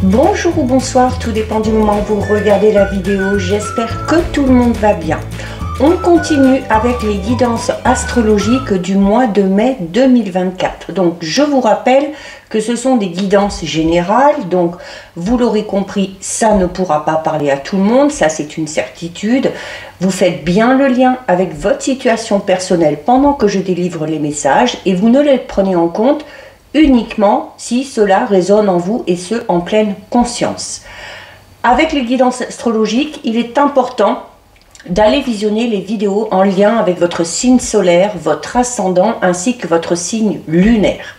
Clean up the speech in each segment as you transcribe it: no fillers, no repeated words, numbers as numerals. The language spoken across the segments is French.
Bonjour ou bonsoir, tout dépend du moment où vous regardez la vidéo. J'espère que tout le monde va bien. On continue avec les guidances astrologiques du mois de mai 2024. Donc je vous rappelle que ce sont des guidances générales, donc vous l'aurez compris, ça ne pourra pas parler à tout le monde, ça c'est une certitude. Vous faites bien le lien avec votre situation personnelle pendant que je délivre les messages et vous ne les prenez en compte uniquement si cela résonne en vous et ce en pleine conscience. Avec les guidances astrologiques, il est important d'aller visionner les vidéos en lien avec votre signe solaire, votre ascendant ainsi que votre signe lunaire.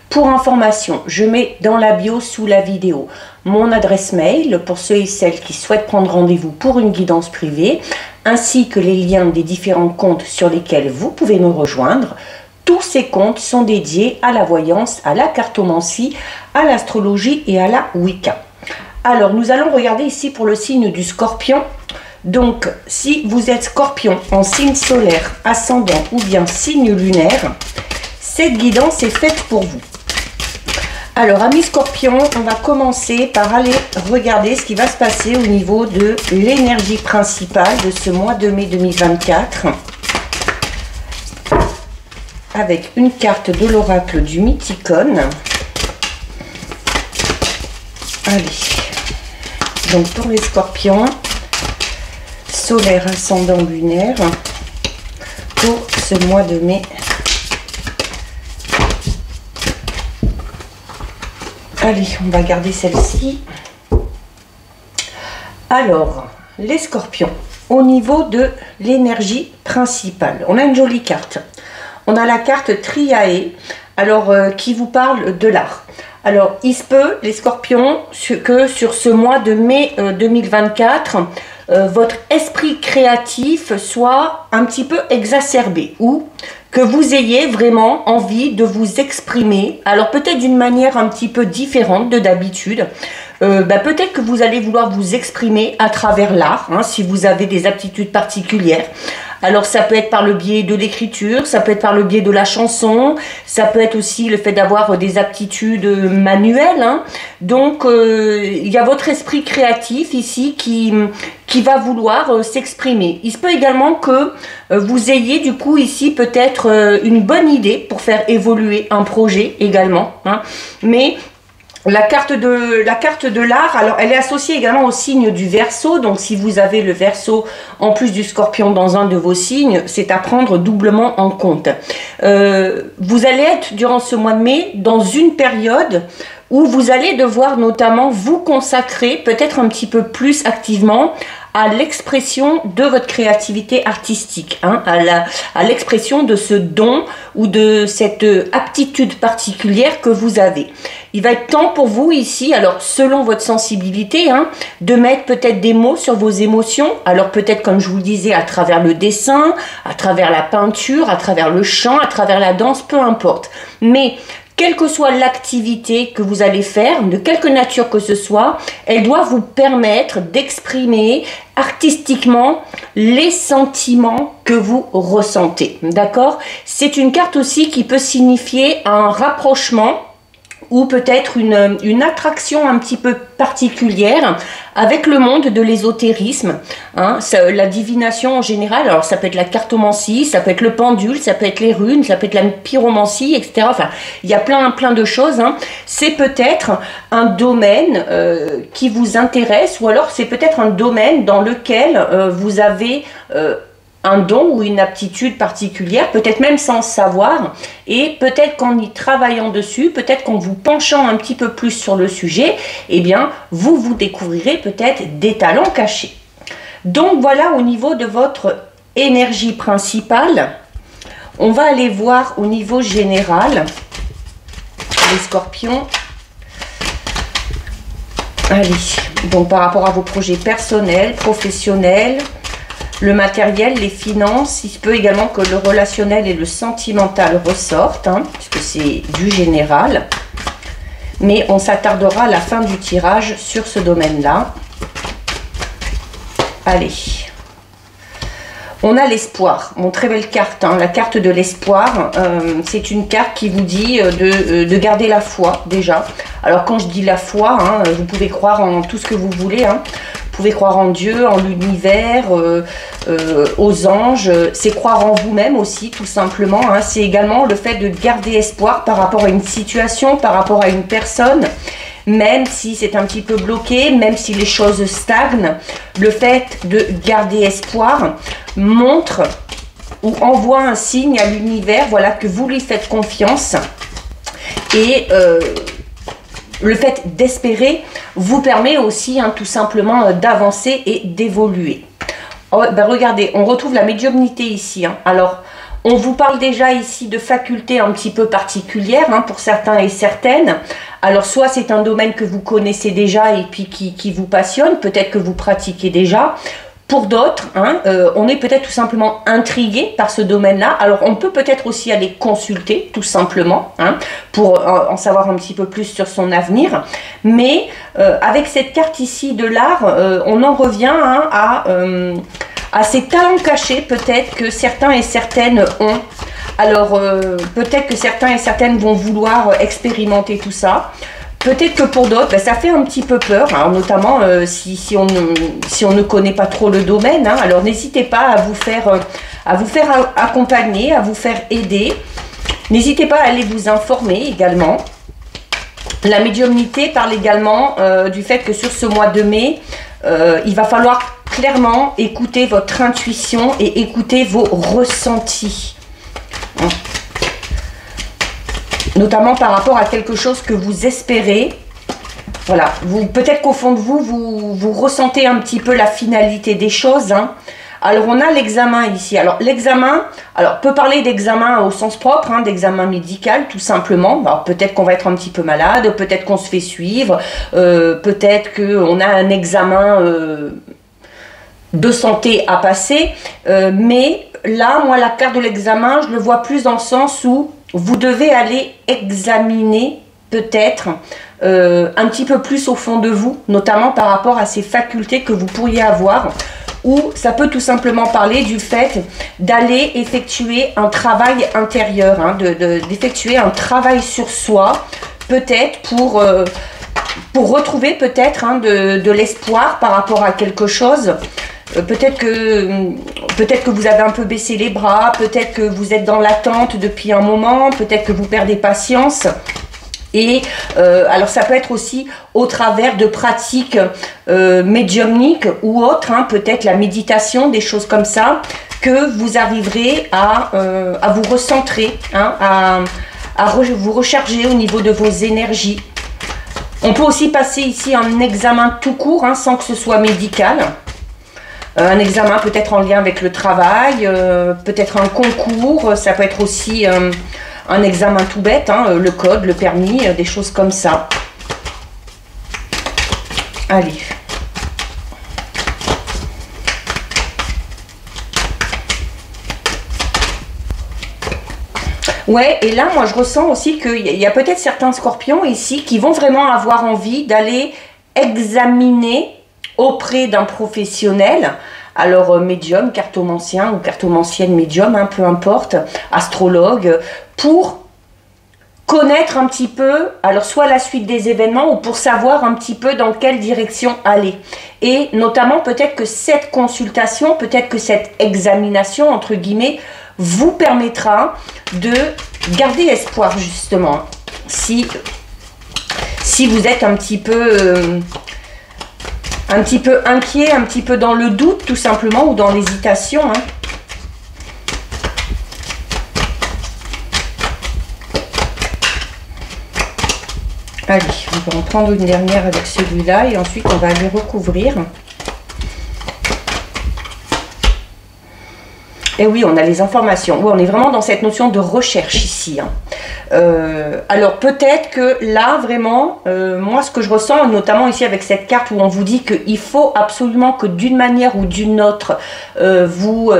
Pour information, je mets dans la bio sous la vidéo mon adresse mail pour ceux et celles qui souhaitent prendre rendez-vous pour une guidance privée, ainsi que les liens des différents comptes sur lesquels vous pouvez nous rejoindre. Tous ces comptes sont dédiés à la voyance, à la cartomancie, à l'astrologie et à la Wicca. Alors, nous allons regarder ici pour le signe du Scorpion. Donc, si vous êtes Scorpion en signe solaire, ascendant ou bien signe lunaire, cette guidance est faite pour vous. Alors, amis Scorpion, on va commencer par aller regarder ce qui va se passer au niveau de l'énergie principale de ce mois de mai 2024. Avec une carte de l'oracle du Mythicone. Allez, donc pour les Scorpions, solaire, ascendant, lunaire, pour ce mois de mai. Allez, on va garder celle-ci. Alors, les Scorpions, au niveau de l'énergie principale, on a une jolie carte. On a la carte Triae, alors qui vous parle de l'art. Alors, il se peut, les Scorpions, que sur ce mois de mai 2024, votre esprit créatif soit un petit peu exacerbé ou que vous ayez vraiment envie de vous exprimer, alors peut-être d'une manière un petit peu différente de d'habitude. Peut-être que vous allez vouloir vous exprimer à travers l'art, hein, si vous avez des aptitudes particulières. Alors ça peut être par le biais de l'écriture, ça peut être par le biais de la chanson, ça peut être aussi le fait d'avoir des aptitudes manuelles, hein. Donc il y a votre esprit créatif ici qui va vouloir s'exprimer. Il se peut également que vous ayez du coup ici peut-être une bonne idée pour faire évoluer un projet également, hein. Mais la carte de l'art, alors elle est associée également au signe du Verseau. Donc si vous avez le Verseau en plus du Scorpion dans un de vos signes, c'est à prendre doublement en compte. Vous allez être durant ce mois de mai dans une période où vous allez devoir notamment vous consacrer peut-être un petit peu plus activement à l'expression de votre créativité artistique, hein, à l'expression de ce don ou de cette aptitude particulière que vous avez. Il va être temps pour vous ici, alors selon votre sensibilité, hein, de mettre peut-être des mots sur vos émotions, alors peut-être comme je vous le disais à travers le dessin, à travers la peinture, à travers le chant, à travers la danse, peu importe. Mais quelle que soit l'activité que vous allez faire, de quelque nature que ce soit, elle doit vous permettre d'exprimer artistiquement les sentiments que vous ressentez. D'accord? C'est une carte aussi qui peut signifier un rapprochement ou peut-être une attraction un petit peu particulière avec le monde de l'ésotérisme, hein, la divination en général. Alors ça peut être la cartomancie, ça peut être le pendule, ça peut être les runes, ça peut être la pyromancie, etc. Enfin, il y a plein de choses, hein. C'est peut-être un domaine qui vous intéresse, ou alors c'est peut-être un domaine dans lequel vous avez un don ou une aptitude particulière, peut-être même sans savoir, et peut-être qu'en y travaillant dessus, peut-être qu'en vous penchant un petit peu plus sur le sujet, eh bien, vous découvrirez peut-être des talents cachés. Donc voilà au niveau de votre énergie principale. On va aller voir au niveau général, les Scorpions. Allez, donc par rapport à vos projets personnels, professionnels, le matériel, les finances, il se peut également que le relationnel et le sentimental ressortent, hein, puisque c'est du général. Mais on s'attardera à la fin du tirage sur ce domaine-là. Allez. On a l'espoir, bon, très belle carte, hein, la carte de l'espoir. C'est une carte qui vous dit de garder la foi déjà. Alors quand je dis la foi, hein, vous pouvez croire en tout ce que vous voulez. Hein. Vous pouvez croire en Dieu, en l'univers, aux anges. C'est croire en vous-même aussi, tout simplement. Hein. C'est également le fait de garder espoir par rapport à une situation, par rapport à une personne. Même si c'est un petit peu bloqué, même si les choses stagnent, le fait de garder espoir montre ou envoie un signe à l'univers, voilà, que vous lui faites confiance. Et le fait d'espérer vous permet aussi, hein, tout simplement, d'avancer et d'évoluer. Oh, ben regardez, on retrouve la médiumnité ici. Hein. Alors, on vous parle déjà ici de facultés un petit peu particulières, hein, pour certains et certaines. Alors, soit c'est un domaine que vous connaissez déjà et puis qui vous passionne, peut-être que vous pratiquez déjà. Pour d'autres, hein, on est peut-être tout simplement intrigué par ce domaine-là. Alors, on peut peut-être aussi aller consulter, tout simplement, hein, pour en savoir un petit peu plus sur son avenir. Mais avec cette carte ici de l'art, on en revient, hein, à ces talents cachés, peut-être que certains et certaines ont. Alors, peut-être que certains et certaines vont vouloir expérimenter tout ça. Peut-être que pour d'autres, ben, ça fait un petit peu peur, alors notamment si on ne connaît pas trop le domaine. Hein, alors, n'hésitez pas à vous faire accompagner, à vous faire aider. N'hésitez pas à aller vous informer également. La médiumnité parle également du fait que sur ce mois de mai, il va falloir clairement écouter votre intuition et écouter vos ressentis. Hein. Notamment par rapport à quelque chose que vous espérez. Voilà, peut-être qu'au fond de vous ressentez un petit peu la finalité des choses. Hein. Alors, on a l'examen ici. Alors, l'examen, peut parler d'examen au sens propre, hein, d'examen médical, tout simplement. Alors, peut-être qu'on va être un petit peu malade, peut-être qu'on se fait suivre, peut-être qu'on a un examen de santé à passer. Mais là, moi, la carte de l'examen, je le vois plus dans le sens où vous devez aller examiner peut-être un petit peu plus au fond de vous, notamment par rapport à ces facultés que vous pourriez avoir, ou ça peut tout simplement parler du fait d'aller effectuer un travail intérieur, hein, d'effectuer un travail sur soi, peut-être pour retrouver peut-être, hein, de l'espoir par rapport à quelque chose. Peut-être que vous avez un peu baissé les bras, peut-être que vous êtes dans l'attente depuis un moment, peut-être que vous perdez patience. Et alors ça peut être aussi au travers de pratiques médiumniques ou autres, hein, peut-être la méditation, des choses comme ça, que vous arriverez à vous recentrer, hein, à vous recharger au niveau de vos énergies. On peut aussi passer ici un examen tout court, hein, sans que ce soit médical. Un examen peut-être en lien avec le travail, peut-être un concours, ça peut être aussi un examen tout bête, hein, le code, le permis, des choses comme ça. Allez. Ouais, et là, moi, je ressens aussi qu'il y a peut-être certains scorpions ici qui vont vraiment avoir envie d'aller examiner auprès d'un professionnel, alors médium, cartomancien ou cartomancienne médium, hein, peu importe, astrologue, pour connaître un petit peu, alors soit la suite des événements ou pour savoir un petit peu dans quelle direction aller. Et notamment peut-être que cette consultation, peut-être que cette examination, entre guillemets, vous permettra de garder espoir justement. Si vous êtes un petit peu inquiet, un petit peu dans le doute tout simplement, ou dans l'hésitation. Hein. Allez, on va en prendre une dernière avec celui-là et ensuite on va aller recouvrir. Et oui, on a les informations. Oui, on est vraiment dans cette notion de recherche ici. Hein. Alors peut-être que là vraiment, moi ce que je ressens, notamment ici avec cette carte où on vous dit qu'il faut absolument que d'une manière ou d'une autre, vous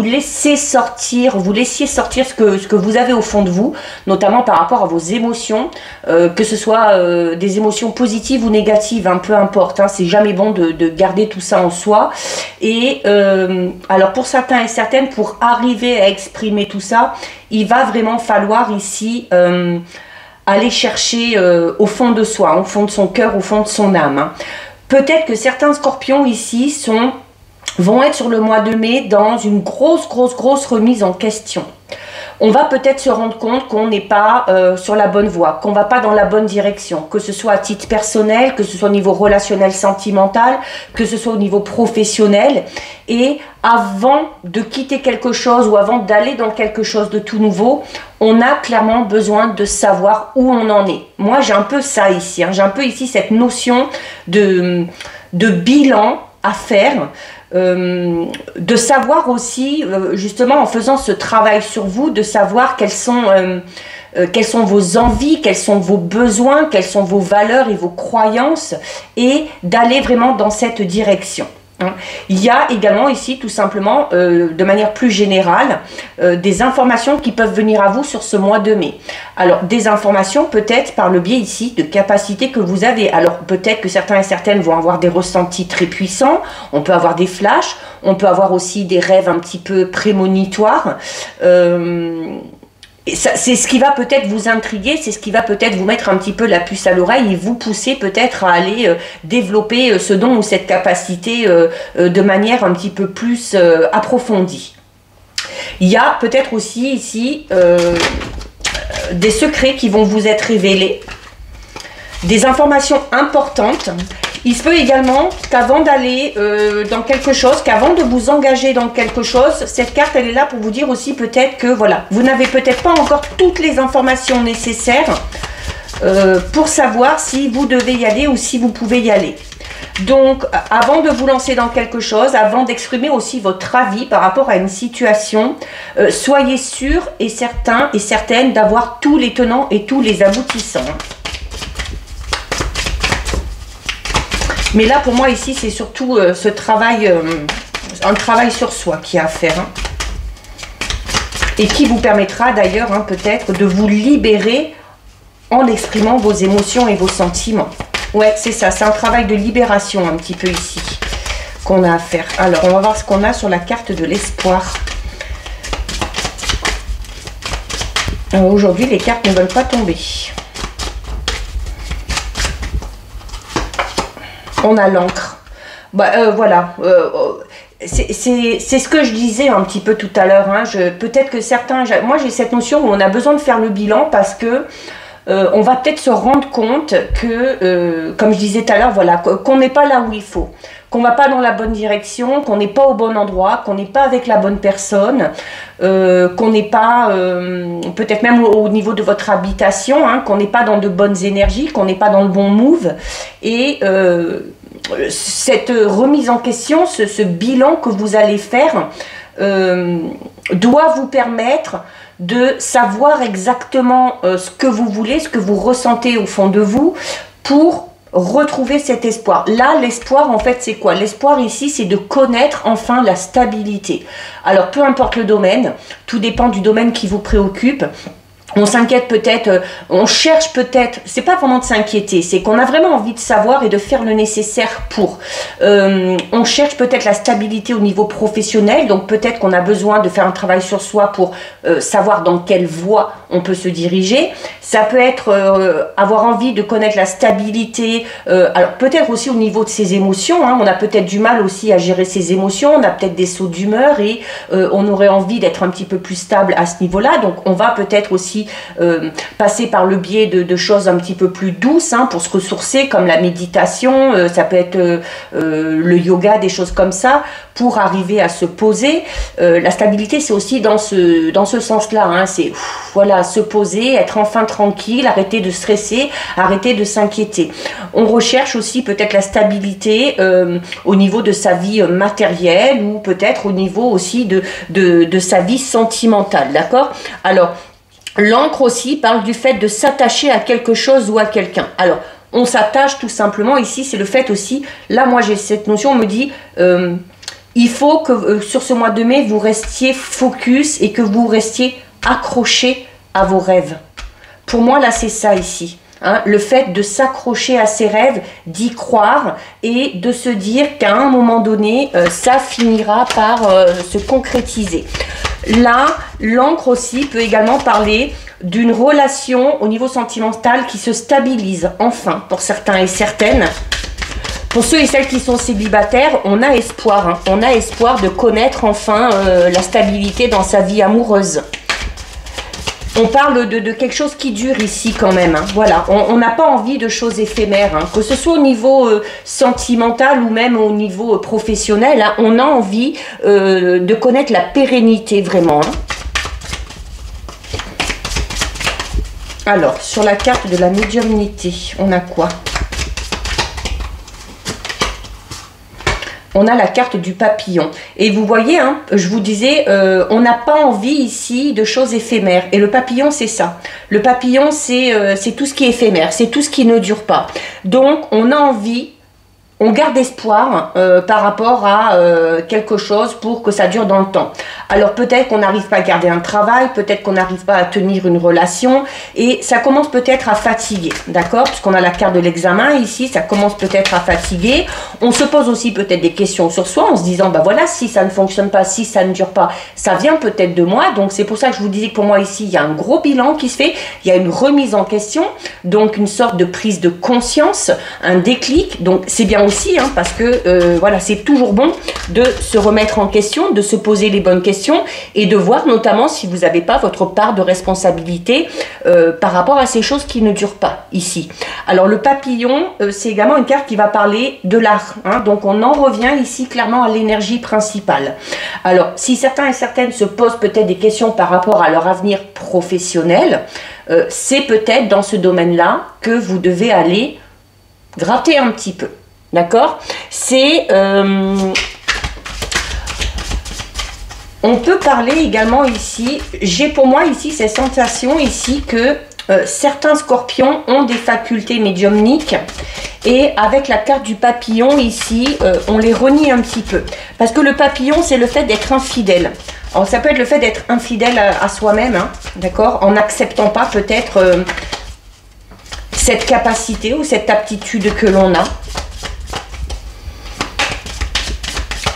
laissiez sortir ce que vous avez au fond de vous, notamment par rapport à vos émotions, que ce soit des émotions positives ou négatives, hein, peu importe, hein, c'est jamais bon de garder tout ça en soi. Et alors pour certains et certaines, pour arriver à exprimer tout ça, il va vraiment falloir ici aller chercher au fond de soi, au fond de son cœur, au fond de son âme, hein. Peut-être que certains scorpions ici vont être sur le mois de mai dans une grosse remise en question. On va peut-être se rendre compte qu'on n'est pas sur la bonne voie, qu'on ne va pas dans la bonne direction, que ce soit à titre personnel, que ce soit au niveau relationnel, sentimental, que ce soit au niveau professionnel. Et avant de quitter quelque chose ou avant d'aller dans quelque chose de tout nouveau, on a clairement besoin de savoir où on en est. Moi, j'ai un peu ça ici, hein, j'ai un peu ici cette notion de bilan à faire. De savoir aussi, justement en faisant ce travail sur vous, de savoir quelles sont vos envies, quels sont vos besoins, quelles sont vos valeurs et vos croyances, et d'aller vraiment dans cette direction. Il y a également ici tout simplement de manière plus générale des informations qui peuvent venir à vous sur ce mois de mai. Alors des informations peut-être par le biais ici de capacités que vous avez. Alors peut-être que certains et certaines vont avoir des ressentis très puissants, on peut avoir des flashs, on peut avoir aussi des rêves un petit peu prémonitoires. C'est ce qui va peut-être vous intriguer, c'est ce qui va peut-être vous mettre un petit peu la puce à l'oreille et vous pousser peut-être à aller développer ce don ou cette capacité de manière un petit peu plus approfondie. Il y a peut-être aussi ici des secrets qui vont vous être révélés, des informations importantes. Il se peut également qu'avant d'aller dans quelque chose, qu'avant de vous engager dans quelque chose, cette carte elle est là pour vous dire aussi peut-être que voilà, vous n'avez peut-être pas encore toutes les informations nécessaires pour savoir si vous devez y aller ou si vous pouvez y aller. Donc avant de vous lancer dans quelque chose, avant d'exprimer aussi votre avis par rapport à une situation, soyez sûr et certain et certaine d'avoir tous les tenants et tous les aboutissants. Mais là, pour moi, ici, c'est surtout ce travail, un travail sur soi qui a à faire. Hein, et qui vous permettra d'ailleurs, hein, peut-être, de vous libérer en exprimant vos émotions et vos sentiments. Ouais, c'est ça, c'est un travail de libération un petit peu ici qu'on a à faire. Alors, on va voir ce qu'on a sur la carte de l'espoir. Aujourd'hui, les cartes ne veulent pas tomber. On a l'encre. Voilà. C'est ce que je disais un petit peu tout à l'heure. Hein. Peut-être que certains... Moi, j'ai cette notion où on a besoin de faire le bilan parce que on va peut-être se rendre compte que, comme je disais tout à l'heure, voilà, qu'on n'est pas là où il faut. Qu'on ne va pas dans la bonne direction, qu'on n'est pas au bon endroit, qu'on n'est pas avec la bonne personne, qu'on n'est pas, peut-être même au niveau de votre habitation, hein, qu'on n'est pas dans de bonnes énergies, qu'on n'est pas dans le bon move. Et cette remise en question, ce bilan que vous allez faire, doit vous permettre de savoir exactement ce que vous voulez, ce que vous ressentez au fond de vous, pour retrouver cet espoir. Là, l'espoir, en fait, c'est quoi? L'espoir ici, c'est de connaître enfin la stabilité. Alors, peu importe le domaine, tout dépend du domaine qui vous préoccupe. On s'inquiète peut-être, on cherche peut-être, c'est pas vraiment de s'inquiéter, c'est qu'on a vraiment envie de savoir et de faire le nécessaire pour. On cherche peut-être la stabilité au niveau professionnel, donc peut-être qu'on a besoin de faire un travail sur soi pour savoir dans quelle voie on peut se diriger. Ça peut être avoir envie de connaître la stabilité, alors peut-être aussi au niveau de ses émotions, hein, on a peut-être du mal aussi à gérer ses émotions, on a peut-être des sauts d'humeur et on aurait envie d'être un petit peu plus stable à ce niveau-là, donc on va peut-être aussi passer par le biais de choses un petit peu plus douces, hein, pour se ressourcer, comme la méditation, ça peut être le yoga, des choses comme ça, pour arriver à se poser. La stabilité, c'est aussi dans ce sens-là, hein, c'est voilà, se poser, être enfin tranquille, arrêter de stresser, arrêter de s'inquiéter. On recherche aussi peut-être la stabilité au niveau de sa vie matérielle ou peut-être au niveau aussi de sa vie sentimentale, d'accord? Alors, L'encre aussi parle du fait de s'attacher à quelque chose ou à quelqu'un. Alors, on s'attache tout simplement, ici, c'est le fait aussi, là, moi, j'ai cette notion, on me dit, il faut que sur ce mois de mai, vous restiez focus et que vous restiez accroché à vos rêves. Pour moi, là, c'est ça ici. Hein, le fait de s'accrocher à ses rêves, d'y croire et de se dire qu'à un moment donné, ça finira par se concrétiser. Là, l'encre aussi peut également parler d'une relation au niveau sentimental qui se stabilise enfin pour certains et certaines. Pour ceux et celles qui sont célibataires, on a espoir. Hein, on a espoir de connaître enfin la stabilité dans sa vie amoureuse. On parle de quelque chose qui dure ici quand même. Hein. Voilà, on n'a pas envie de choses éphémères. Hein. Que ce soit au niveau sentimental ou même au niveau professionnel, hein, on a envie de connaître la pérennité vraiment. Hein. Alors, sur la carte de la médiumnité, on a quoi? On a la carte du papillon. Et vous voyez, hein, je vous disais, on n'a pas envie ici de choses éphémères. Et le papillon, c'est ça. Le papillon, c'est tout ce qui est éphémère. C'est tout ce qui ne dure pas. Donc, on a envie, on garde espoir par rapport à quelque chose pour que ça dure dans le temps. Alors, peut-être qu'on n'arrive pas à garder un travail, peut-être qu'on n'arrive pas à tenir une relation. Et ça commence peut-être à fatiguer, d'accord? Puisqu'on a la carte de l'examen ici, ça commence peut-être à fatiguer. On se pose aussi peut-être des questions sur soi en se disant, bah voilà, si ça ne fonctionne pas, si ça ne dure pas, ça vient peut-être de moi. Donc, c'est pour ça que je vous disais que pour moi ici, il y a un gros bilan qui se fait. Il y a une remise en question, donc une sorte de prise de conscience, un déclic. Donc, c'est bien aussi, hein, parce que voilà, c'est toujours bon de se remettre en question, de se poser les bonnes questions et de voir notamment si vous n'avez pas votre part de responsabilité par rapport à ces choses qui ne durent pas ici. Alors le papillon, c'est également une carte qui va parler de l'art. Hein, donc on en revient ici clairement à l'énergie principale. Alors si certains et certaines se posent peut-être des questions par rapport à leur avenir professionnel, c'est peut-être dans ce domaine-là que vous devez aller gratter un petit peu. D'accord? C'est... on peut parler également ici, j'ai pour moi ici cette sensation ici que certains scorpions ont des facultés médiumniques et avec la carte du papillon ici, on les renie un petit peu. Parce que le papillon, c'est le fait d'être infidèle. Alors ça peut être le fait d'être infidèle à soi-même, hein, d'accord, en n'acceptant pas peut-être cette capacité ou cette aptitude que l'on a.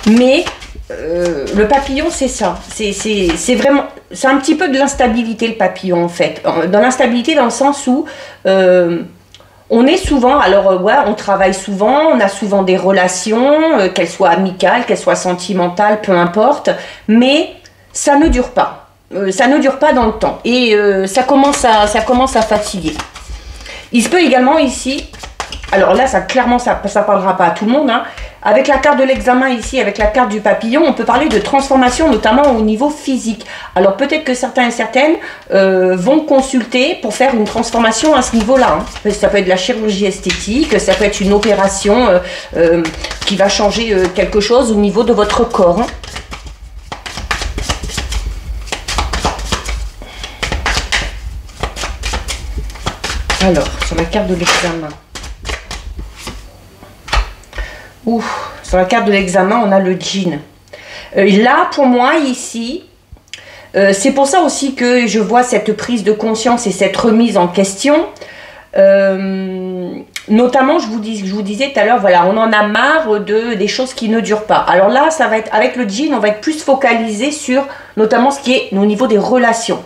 Mais le papillon, c'est ça. C'est vraiment... C'est un petit peu de l'instabilité, le papillon, en fait. Dans l'instabilité, dans le sens où on est souvent... Alors, ouais, on travaille souvent, on a souvent des relations, qu'elles soient amicales, qu'elles soient sentimentales, peu importe. Mais ça ne dure pas. Ça ne dure pas dans le temps. Et ça commence à fatiguer. Il se peut également ici... Alors là, ça clairement, ça parlera pas à tout le monde, hein. Avec la carte de l'examen ici, avec la carte du papillon, on peut parler de transformation, notamment au niveau physique. Alors peut-être que certains et certaines vont consulter pour faire une transformation à ce niveau-là. Hein. Ça peut être de la chirurgie esthétique, ça peut être une opération qui va changer quelque chose au niveau de votre corps. Hein. Alors, sur la carte de l'examen. Sur la carte de l'examen, on a le djinn. Là, pour moi, ici, c'est pour ça aussi que je vois cette prise de conscience et cette remise en question. Notamment, je vous disais tout à l'heure, voilà, on en a marre des choses qui ne durent pas. Alors là, ça va être avec le djinn, on va être plus focalisé sur notamment ce qui est au niveau des relations.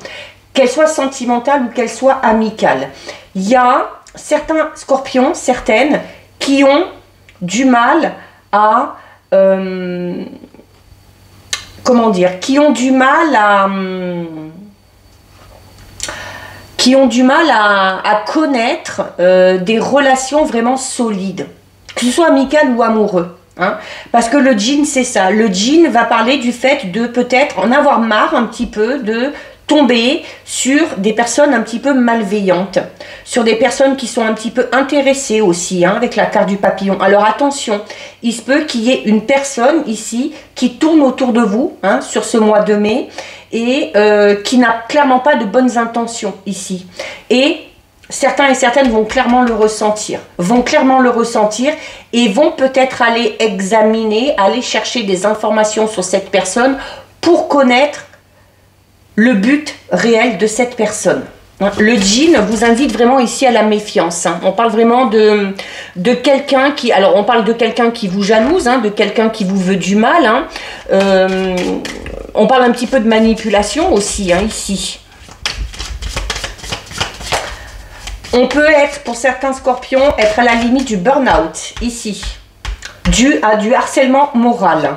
Qu'elles soient sentimentales ou qu'elles soient amicales. Il y a certains scorpions, certaines, qui ont du mal à comment dire, qui ont du mal à connaître des relations vraiment solides, que ce soit amicales ou amoureux. Hein, parce que le djinn, c'est ça. Le djinn va parler du fait de peut-être en avoir marre un petit peu de tomber sur des personnes un petit peu malveillantes, sur des personnes qui sont un petit peu intéressées aussi, hein, avec la carte du papillon. Alors attention, il se peut qu'il y ait une personne ici qui tourne autour de vous, hein, sur ce mois de mai, et qui n'a clairement pas de bonnes intentions ici. Et certains et certaines vont clairement le ressentir, et vont peut-être aller examiner, aller chercher des informations sur cette personne pour connaître le but réel de cette personne. Le djinn vous invite vraiment ici à la méfiance. On parle vraiment de quelqu'un qui... Alors, on parle de quelqu'un qui vous jalouse, de quelqu'un qui vous veut du mal. On parle un petit peu de manipulation aussi, ici. On peut être, pour certains scorpions, être à la limite du burn-out, ici. Dû à du harcèlement moral.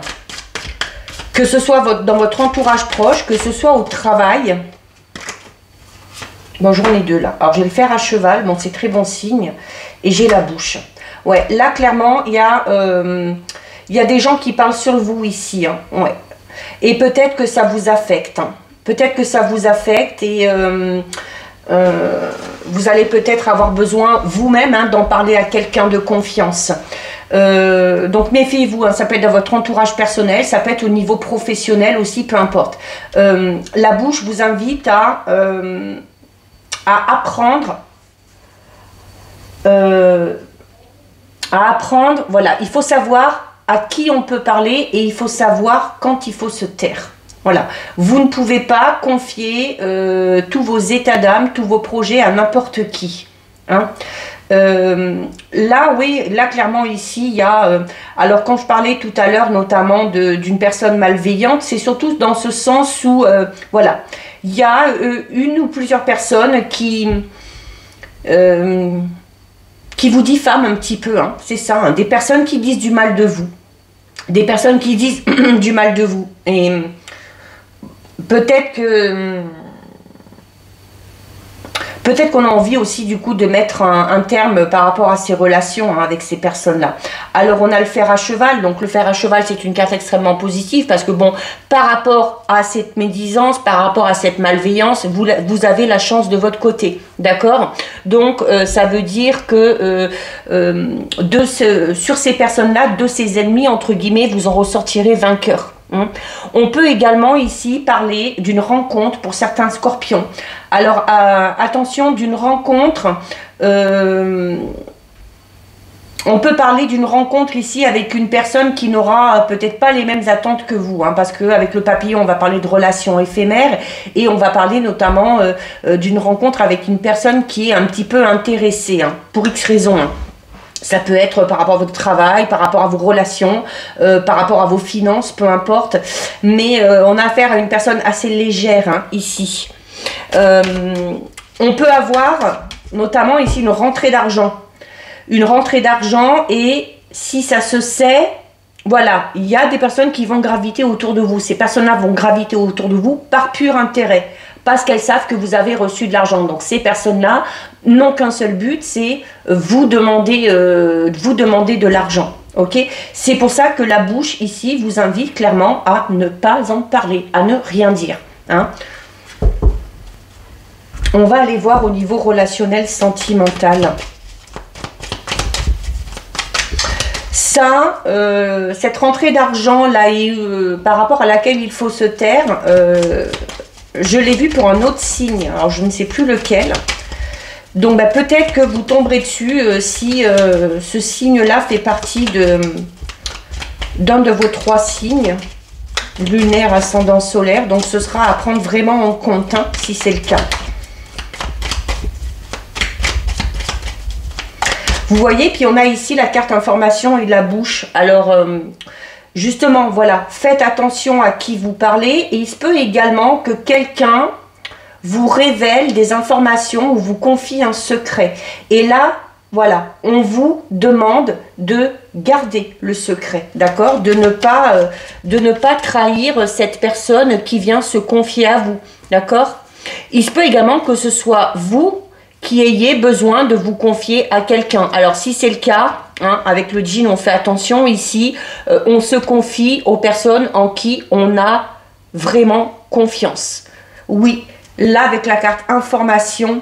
Que ce soit dans votre entourage proche, que ce soit au travail. Bon, j'en ai deux là. Alors, j'ai le fer à cheval, bon, c'est très bon signe. Et j'ai la bouche. Ouais, là, clairement, il y a des gens qui parlent sur vous ici. Ouais. Et peut-être que ça vous affecte. Peut-être que ça vous affecte et vous allez peut-être avoir besoin vous-même d'en parler à quelqu'un de confiance. Donc méfiez-vous, ça peut être dans votre entourage personnel, ça peut être au niveau professionnel aussi, peu importe. La bouche vous invite à apprendre, voilà, il faut savoir à qui on peut parler et il faut savoir quand il faut se taire. Voilà, vous ne pouvez pas confier tous vos états d'âme, tous vos projets à n'importe qui. Là, oui, là clairement ici, il y a... alors quand je parlais tout à l'heure notamment d'une personne malveillante, c'est surtout dans ce sens où, voilà, il y a une ou plusieurs personnes qui vous diffament un petit peu, c'est ça, des personnes qui disent du mal de vous, des personnes qui disent du mal de vous, et peut-être qu'on a envie aussi du coup de mettre un terme par rapport à ces relations avec ces personnes-là. Alors on a le fer à cheval, donc le fer à cheval c'est une carte extrêmement positive parce que bon, par rapport à cette médisance, par rapport à cette malveillance, vous avez la chance de votre côté, d'accord? Donc ça veut dire que sur ces personnes-là, de ces ennemis, entre guillemets, vous en ressortirez vainqueur. On peut également ici parler d'une rencontre pour certains scorpions. Alors attention, d'une rencontre, on peut parler d'une rencontre ici avec une personne qui n'aura peut-être pas les mêmes attentes que vous, parce qu'avec le papillon on va parler de relations éphémères et on va parler notamment d'une rencontre avec une personne qui est un petit peu intéressée, pour X raisons. Ça peut être par rapport à votre travail, par rapport à vos relations, par rapport à vos finances, peu importe. Mais on a affaire à une personne assez légère ici. On peut avoir notamment ici une rentrée d'argent. Une rentrée d'argent et si ça se sait, voilà, il y a des personnes qui vont graviter autour de vous. Ces personnes-là vont graviter autour de vous par pur intérêt. Parce qu'elles savent que vous avez reçu de l'argent. Donc ces personnes-là n'ont qu'un seul but, c'est vous demander de l'argent. Ok? C'est pour ça que la bouche ici vous invite clairement à ne pas en parler, à ne rien dire. On va aller voir au niveau relationnel sentimental. Ça, cette rentrée d'argent là, par rapport à laquelle il faut se taire, je l'ai vu pour un autre signe, alors je ne sais plus lequel. Donc peut-être que vous tomberez dessus si ce signe-là fait partie d'un de vos 3 signes, lunaire, ascendant, solaire. Donc ce sera à prendre vraiment en compte si c'est le cas. Vous voyez, puis on a ici la carte information et la bouche. Alors... justement, voilà, faites attention à qui vous parlez et il se peut également que quelqu'un vous révèle des informations ou vous confie un secret. Et là, voilà, on vous demande de garder le secret, d'accord? De ne pas trahir cette personne qui vient se confier à vous, d'accord? Il se peut également que ce soit vous qui ayez besoin de vous confier à quelqu'un. Alors si c'est le cas, avec le djinn on fait attention ici, on se confie aux personnes en qui on a vraiment confiance. Oui, là avec la carte information,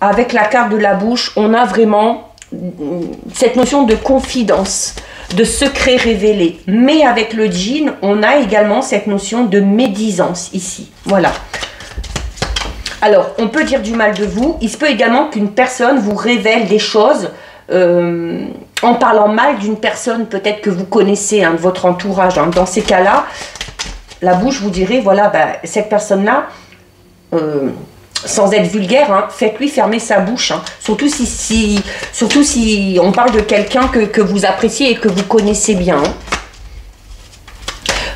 avec la carte de la bouche, on a vraiment cette notion de confidence. de secrets révélés. Mais avec le djinn, on a également cette notion de médisance ici. Voilà. Alors, on peut dire du mal de vous. Il se peut également qu'une personne vous révèle des choses en parlant mal d'une personne peut-être que vous connaissez, hein, de votre entourage. Hein. Dans ces cas-là, la bouche vous dirait, voilà, bah, cette personne-là, sans être vulgaire, hein, faites-lui fermer sa bouche. Hein. Surtout si on parle de quelqu'un que vous appréciez et que vous connaissez bien. Hein.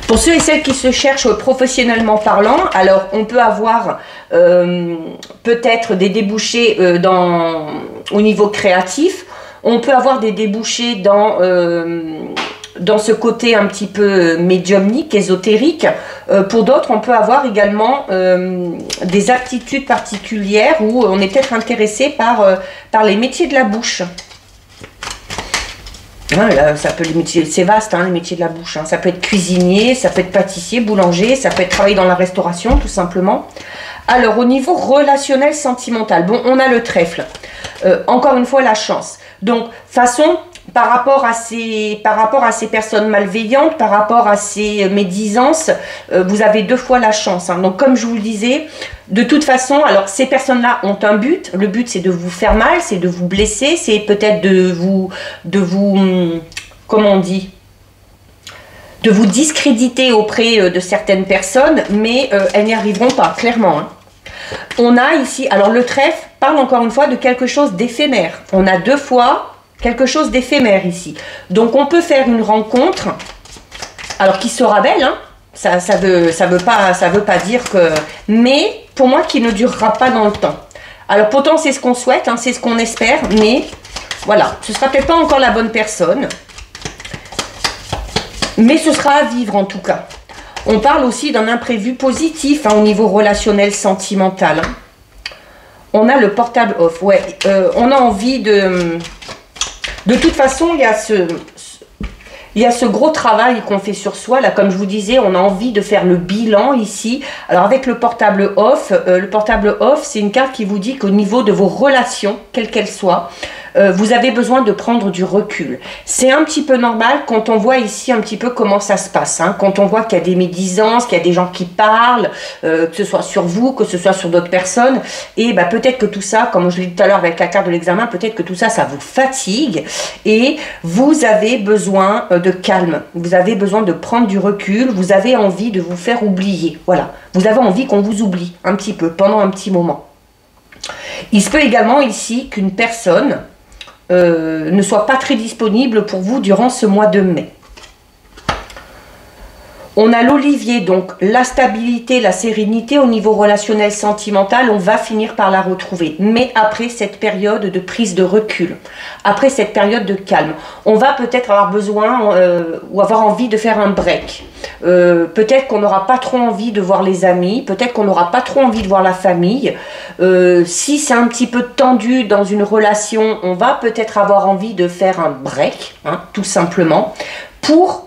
Pour ceux et celles qui se cherchent professionnellement parlant, alors on peut avoir peut-être des débouchés au niveau créatif. On peut avoir des débouchés dans ce côté un petit peu médiumnique, ésotérique. Pour d'autres, on peut avoir également des aptitudes particulières où on est peut-être intéressé par les métiers de la bouche. Hein, là, ça peut, les métiers, c'est vaste, hein, les métiers de la bouche. Hein. Ça peut être cuisinier, ça peut être pâtissier, boulanger, ça peut être travailler dans la restauration, tout simplement. Alors, au niveau relationnel, sentimental, bon, on a le trèfle. Encore une fois, la chance. Donc, façon, par rapport à ces personnes malveillantes, par rapport à ces médisances, vous avez 2 fois la chance. Hein. Donc, comme je vous le disais, de toute façon, alors ces personnes-là ont un but. Le but, c'est de vous faire mal, c'est de vous blesser, c'est peut-être de vous, comment on dit, de vous discréditer auprès de certaines personnes, mais elles n'y arriveront pas, clairement. Hein. On a ici, alors le trèfle parle encore une fois de quelque chose d'éphémère. On a 2 fois quelque chose d'éphémère ici. Donc on peut faire une rencontre, alors qui sera belle, hein. Ça veut pas dire que, mais pour moi qui ne durera pas dans le temps. Alors pourtant c'est ce qu'on souhaite, hein, c'est ce qu'on espère, mais voilà, ce sera peut-être pas encore la bonne personne, mais ce sera à vivre en tout cas. On parle aussi d'un imprévu positif, hein, au niveau relationnel sentimental. Hein. On a le portable off, ouais, on a envie de toute façon, il y a ce gros travail qu'on fait sur soi. Là, comme je vous disais, on a envie de faire le bilan ici. Alors, avec le portable off, c'est une carte qui vous dit qu'au niveau de vos relations, quelles qu'elles soient, vous avez besoin de prendre du recul. C'est un petit peu normal quand on voit ici un petit peu comment ça se passe. Hein, quand on voit qu'il y a des médisances, qu'il y a des gens qui parlent, que ce soit sur vous, que ce soit sur d'autres personnes. Et bah, peut-être que tout ça, comme je l'ai dit tout à l'heure avec la carte de l'examen, peut-être que tout ça, ça vous fatigue. Et vous avez besoin de calme. Vous avez besoin de prendre du recul. Vous avez envie de vous faire oublier. Voilà. Vous avez envie qu'on vous oublie un petit peu, pendant un petit moment. Il se peut également ici qu'une personne ne soit pas très disponible pour vous durant ce mois de mai. On a l'olivier, donc la stabilité, la sérénité au niveau relationnel sentimental, on va finir par la retrouver. Mais après cette période de prise de recul, après cette période de calme, on va peut-être avoir besoin ou avoir envie de faire un break. Peut-être qu'on n'aura pas trop envie de voir les amis, peut-être qu'on n'aura pas trop envie de voir la famille. Si c'est un petit peu tendu dans une relation, on va peut-être avoir envie de faire un break, hein, tout simplement, pour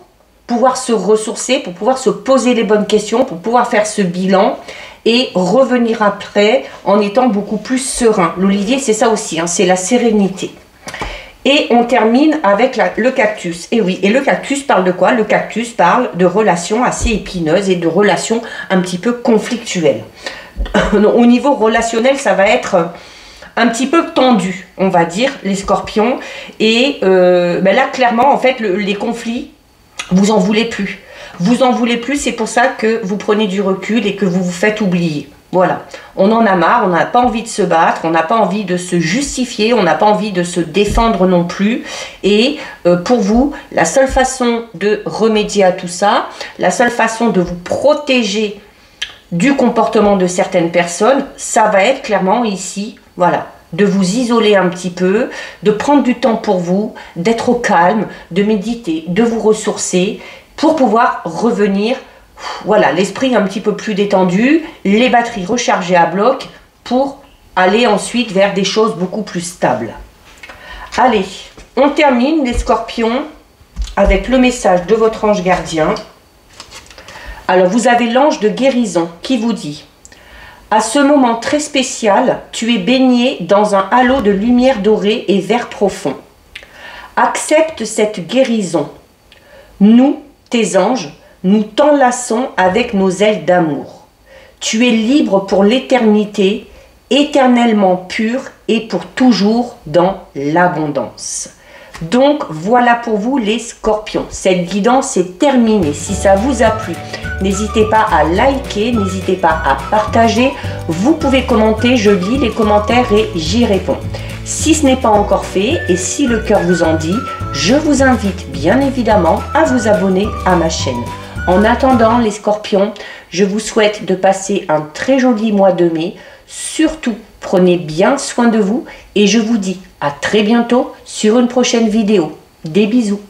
pouvoir se ressourcer, pour pouvoir se poser les bonnes questions, pour pouvoir faire ce bilan et revenir après en étant beaucoup plus serein. L'olivier, c'est ça aussi, hein, c'est la sérénité. Et on termine avec le cactus. Et oui, et le cactus parle de quoi? Le cactus parle de relations assez épineuses et de relations un petit peu conflictuelles. Au niveau relationnel, ça va être un petit peu tendu, on va dire, les scorpions. Et ben là, clairement, en fait, les conflits, vous en voulez plus. Vous en voulez plus, c'est pour ça que vous prenez du recul et que vous vous faites oublier. Voilà, on en a marre, on n'a pas envie de se battre, on n'a pas envie de se justifier, on n'a pas envie de se défendre non plus. Et pour vous, la seule façon de remédier à tout ça, la seule façon de vous protéger du comportement de certaines personnes, ça va être clairement ici, voilà, de vous isoler un petit peu, de prendre du temps pour vous, d'être au calme, de méditer, de vous ressourcer pour pouvoir revenir, voilà, l'esprit un petit peu plus détendu, les batteries rechargées à bloc pour aller ensuite vers des choses beaucoup plus stables. Allez, on termine les scorpions avec le message de votre ange gardien. Alors vous avez l'ange de guérison qui vous dit: à ce moment très spécial, tu es baigné dans un halo de lumière dorée et vert profond. Accepte cette guérison Nous, tes anges, nous t'enlaçons avec nos ailes d'amour. Tu es libre pour l'éternité, éternellement pur et pour toujours dans l'abondance. Donc voilà pour vous les scorpions. Cette guidance est terminée. Si ça vous a plu, n'hésitez pas à liker, n'hésitez pas à partager. Vous pouvez commenter, je lis les commentaires et j'y réponds. Si ce n'est pas encore fait et si le cœur vous en dit, je vous invite bien évidemment à vous abonner à ma chaîne. En attendant les scorpions, je vous souhaite de passer un très joli mois de mai. Surtout, prenez bien soin de vous et je vous dis à très bientôt sur une prochaine vidéo. Des bisous.